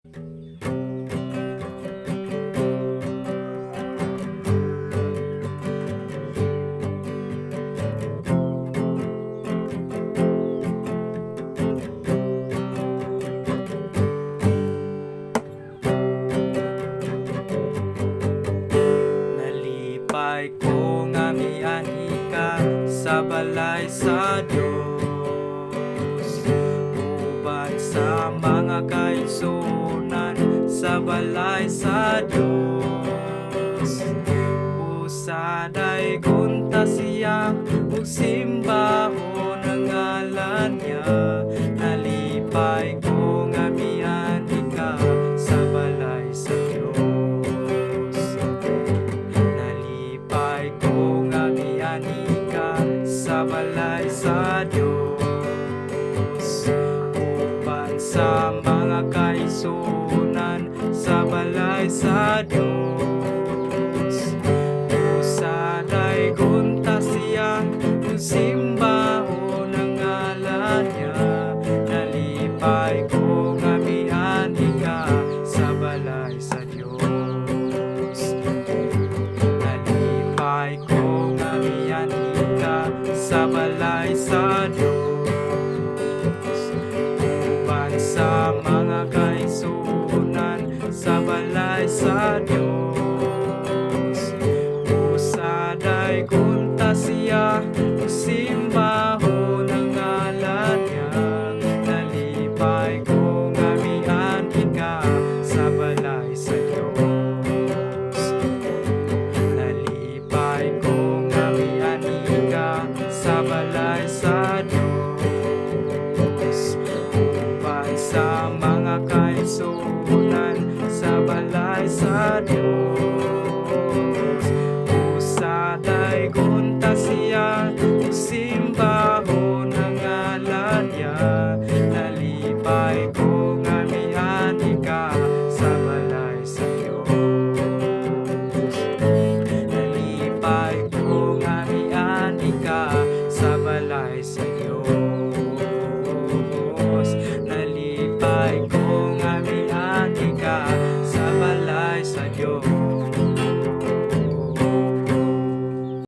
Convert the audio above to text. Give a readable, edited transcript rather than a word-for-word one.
Nalipay ko nga mianhi ka sa balay sa Dios, uban sa mga kaigsunan sa balay sa Dios. Usaday gunta siya ug simbahon ang ngalan niya. Nalipay ko nga mianhi ka sa balay sa Dios. Nalipay ko nga mianhi ka sa balay sa Dios, uban sa mga kaigsunan sa balay sa Dios. Usaday gunta siya ug simbahon ang ngalan niya. Nalipay ko nga mianhi ka sa balay sa Dios. Nalipay ko nga mianhi ka sa balay sa Dios, uban sa mga kaigsunan sa balay sa Dios. Usaday gunta siya ug simbahon ang ngalan niya. Nalipay ko nga mianhi ka sa balay sa Dios. Nalipay ko nga mianhi ka sa balay sa Dios, uban sa mga kaigsunan